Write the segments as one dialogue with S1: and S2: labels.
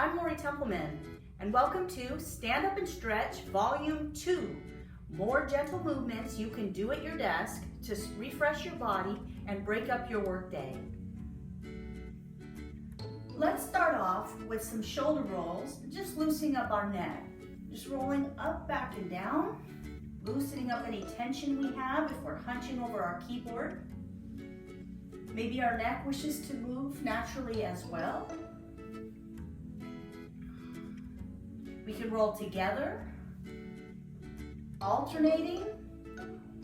S1: I'm Lori Templeman, and welcome to Stand Up and Stretch Volume 2. More gentle movements you can do at your desk to refresh your body and break up your workday. Let's start off with some shoulder rolls, just loosening up our neck. Just rolling up, back, and down, loosening up any tension we have if we're hunching over our keyboard. Maybe our neck wishes to move naturally as well. We can roll together, alternating,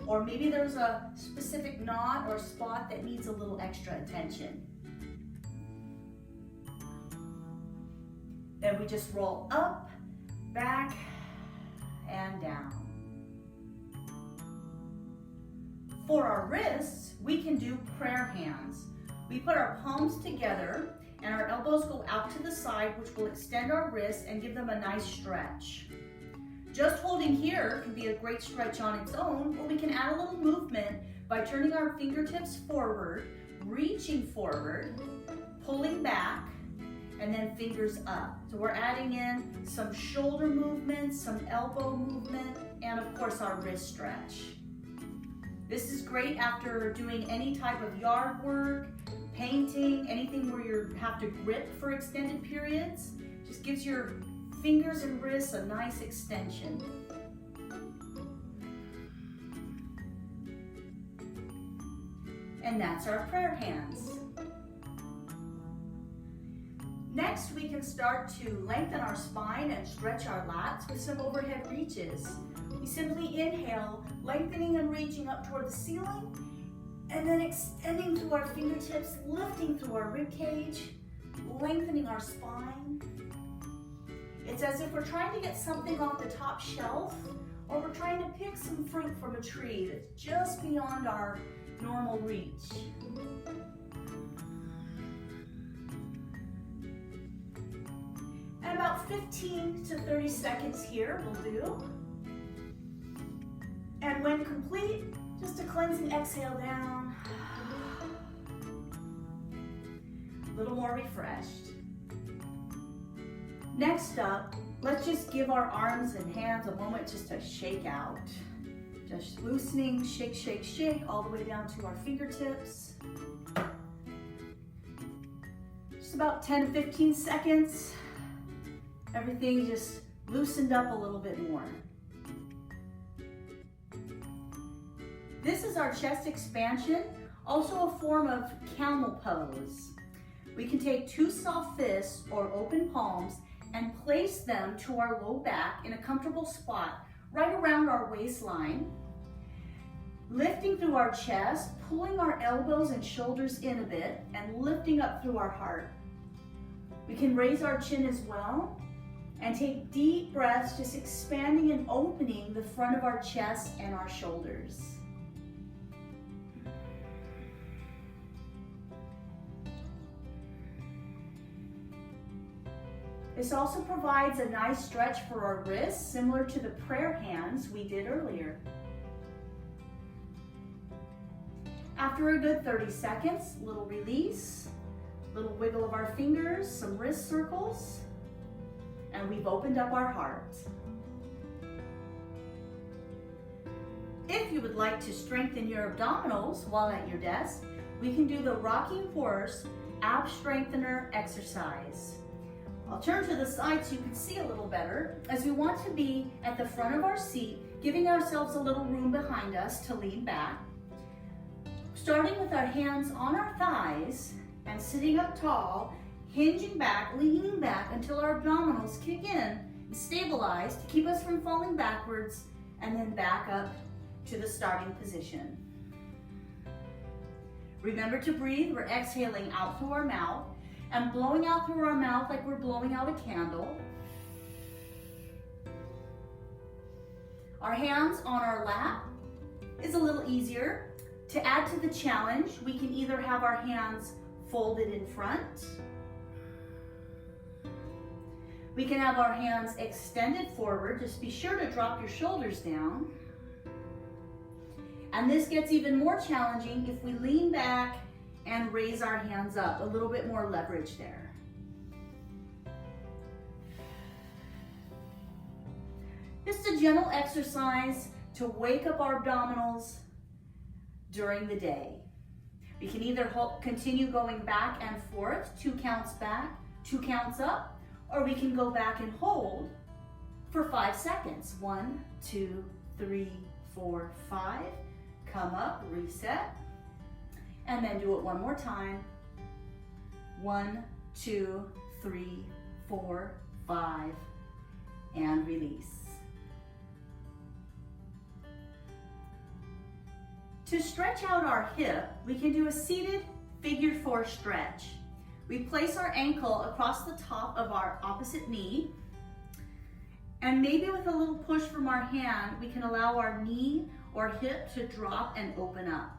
S1: or maybe there's a specific knot or spot that needs a little extra attention. Then we just roll up, back, and down. For our wrists, we can do prayer hands. We put our palms together and our elbows go out to the side, which will extend our wrists and give them a nice stretch. Just holding here can be a great stretch on its own, or we can add a little movement by turning our fingertips forward, reaching forward, pulling back, and then fingers up. So we're adding in some shoulder movement, some elbow movement, and of course our wrist stretch. This is great after doing any type of yard work, painting, anything where you have to grip for extended periods. Just gives your fingers and wrists a nice extension. And that's our prayer hands. Next, we can start to lengthen our spine and stretch our lats with some overhead reaches. We simply inhale, lengthening and reaching up toward the ceiling, and then extending through our fingertips, lifting through our rib cage, lengthening our spine. It's as if we're trying to get something off the top shelf, or we're trying to pick some fruit from a tree that's just beyond our normal reach. And about 15 to 30 seconds here will do. And when complete, just a cleansing exhale down. A little more refreshed. Next up, let's just give our arms and hands a moment just to shake out. Just loosening, shake, shake, shake, all the way down to our fingertips. Just about 10 to 15 seconds. Everything just loosened up a little bit more. This is our chest expansion, also a form of camel pose. We can take two soft fists or open palms and place them to our low back in a comfortable spot right around our waistline, lifting through our chest, pulling our elbows and shoulders in a bit, and lifting up through our heart. We can raise our chin as well and take deep breaths, just expanding and opening the front of our chest and our shoulders. This also provides a nice stretch for our wrists, similar to the prayer hands we did earlier. After a good 30 seconds, little release, little wiggle of our fingers, some wrist circles, and we've opened up our heart. If you would like to strengthen your abdominals while at your desk, we can do the rocking horse ab strengthener exercise. I'll turn to the side so you can see a little better, as we want to be at the front of our seat, giving ourselves a little room behind us to lean back. Starting with our hands on our thighs and sitting up tall, hinging back, leaning back until our abdominals kick in and stabilize to keep us from falling backwards, and then back up to the starting position. Remember to breathe. We're exhaling out through our mouth and blowing out through our mouth like we're blowing out a candle. Our hands on our lap is a little easier. To add to the challenge, we can either have our hands folded in front. We can have our hands extended forward. Just be sure to drop your shoulders down. And this gets even more challenging if we lean back and raise our hands up, a little bit more leverage there. Just a gentle exercise to wake up our abdominals during the day. We can either continue going back and forth, 2 counts back, 2 counts up, or we can go back and hold for 5 seconds. 1, 2, 3, 4, 5. Come up, reset, and then do it one more time. 1, 2, 3, 4, 5, and release. To stretch out our hip, we can do a seated figure 4 stretch. We place our ankle across the top of our opposite knee, and maybe with a little push from our hand, we can allow our knee or hip to drop and open up.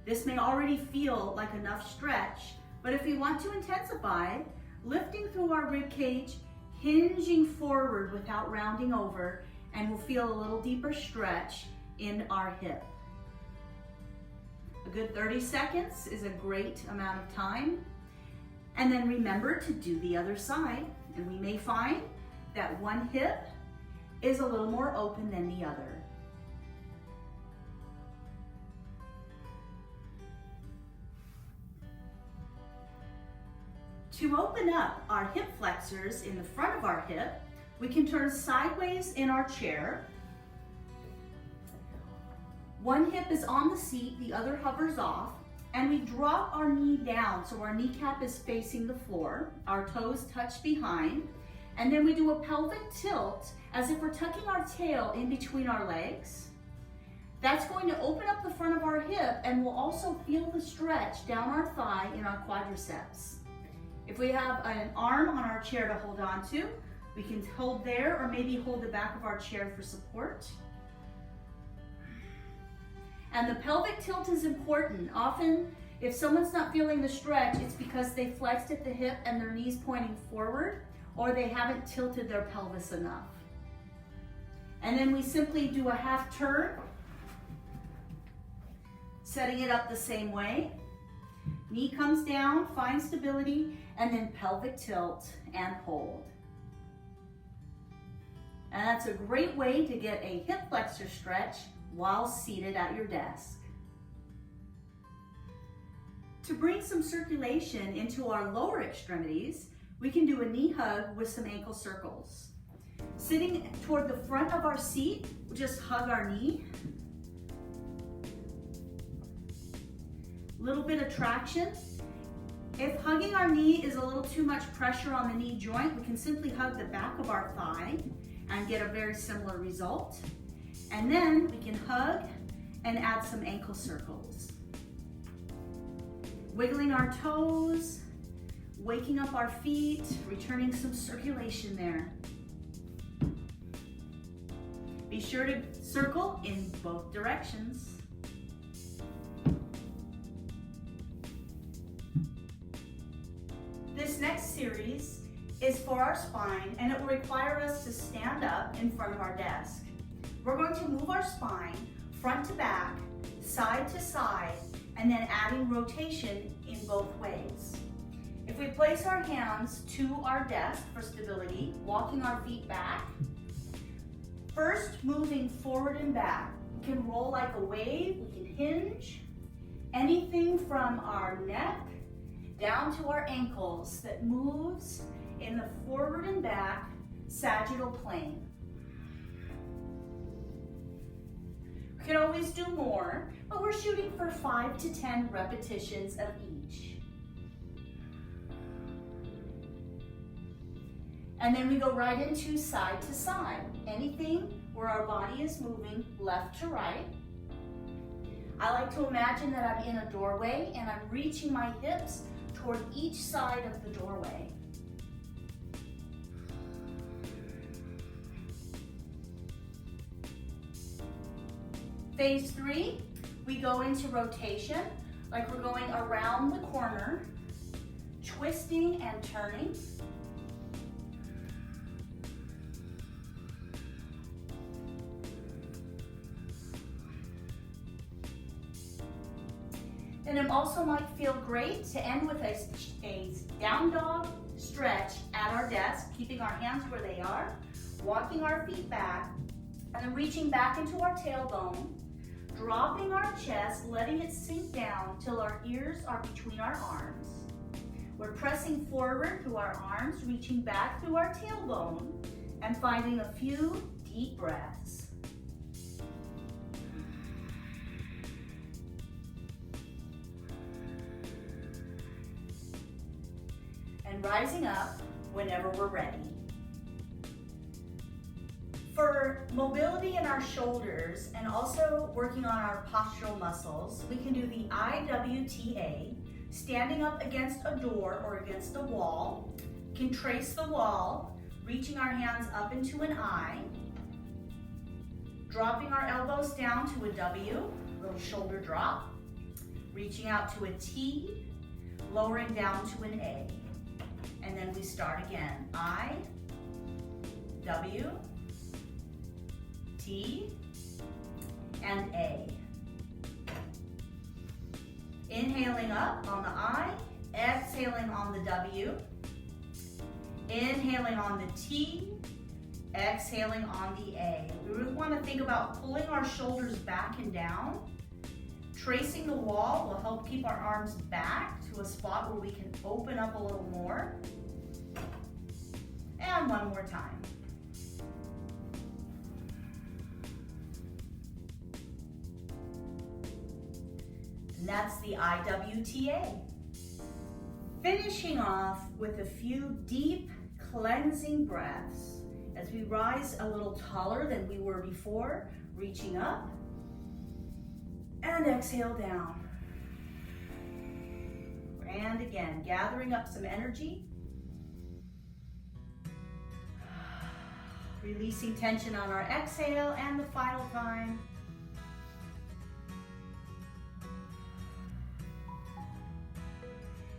S1: This may already feel like enough stretch, but if we want to intensify, lifting through our rib cage, hinging forward without rounding over, and we'll feel a little deeper stretch in our hip. A good 30 seconds is a great amount of time. And then remember to do the other side, and we may find that one hip is a little more open than the other. To open up our hip flexors in the front of our hip, we can turn sideways in our chair. One hip is on the seat, the other hovers off, and we drop our knee down so our kneecap is facing the floor, our toes touch behind, and then we do a pelvic tilt as if we're tucking our tail in between our legs. That's going to open up the front of our hip, and we'll also feel the stretch down our thigh in our quadriceps. If we have an arm on our chair to hold on to, we can hold there or maybe hold the back of our chair for support. And the pelvic tilt is important. Often, if someone's not feeling the stretch, it's because they flexed at the hip and their knees pointing forward, or they haven't tilted their pelvis enough. And then we simply do a half turn, setting it up the same way. Knee comes down, find stability, and then pelvic tilt and hold. And that's a great way to get a hip flexor stretch while seated at your desk. To bring some circulation into our lower extremities, we can do a knee hug with some ankle circles. Sitting toward the front of our seat, we'll just hug our knee. Little bit of traction. If hugging our knee is a little too much pressure on the knee joint, we can simply hug the back of our thigh and get a very similar result. And then we can hug and add some ankle circles. Wiggling our toes, waking up our feet, returning some circulation there. Be sure to circle in both directions. This next series is for our spine, and it will require us to stand up in front of our desk. We're going to move our spine front to back, side to side, and then adding rotation in both ways. If we place our hands to our desk for stability, walking our feet back, first moving forward and back. We can roll like a wave, we can hinge, anything from our neck down to our ankles that moves in the forward and back sagittal plane. We can always do more, but we're shooting for 5 to 10 repetitions of each. And then we go right into side to side. Anything where our body is moving left to right. I like to imagine that I'm in a doorway and I'm reaching my hips toward each side of the doorway. Phase 3, we go into rotation, like we're going around the corner, twisting and turning. And it also might feel great to end with a down dog stretch at our desk, keeping our hands where they are, walking our feet back, And then reaching back into our tailbone, dropping our chest, letting it sink down till our ears are between our arms. We're pressing forward through our arms, reaching back through our tailbone, and finding a few deep breaths. And rising up whenever we're ready. For mobility in our shoulders and also working on our postural muscles, we can do the IWTA, standing up against a door or against a wall. Can trace the wall, reaching our hands up into an I, dropping our elbows down to a W, little shoulder drop, reaching out to a T, lowering down to an A. And then we start again. I, W, T, and A. Inhaling up on the I, exhaling on the W, inhaling on the T, exhaling on the A. We really want to think about pulling our shoulders back and down. Tracing the wall will help keep our arms back to a spot where we can open up a little more. And one more time. And that's the IWTA. Finishing off with a few deep cleansing breaths as we rise a little taller than we were before, reaching up and exhale down. And again, gathering up some energy. Releasing tension on our exhale, and the final time.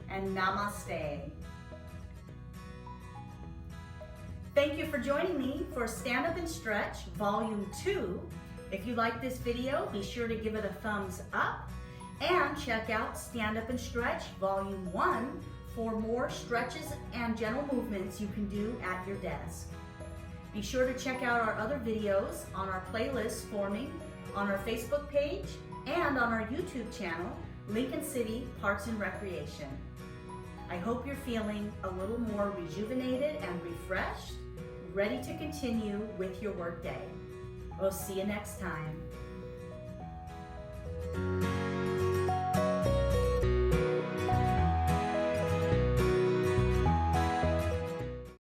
S1: And namaste. Thank you for joining me for Stand Up and Stretch Volume 2. If you like this video, be sure to give it a thumbs up and check out Stand Up and Stretch Volume 1 for more stretches and gentle movements you can do at your desk. Be sure to check out our other videos on our playlist forming on our Facebook page and on our YouTube channel, Lincoln City Parks and Recreation. I hope you're feeling a little more rejuvenated and refreshed, ready to continue with your workday. We'll see you next time.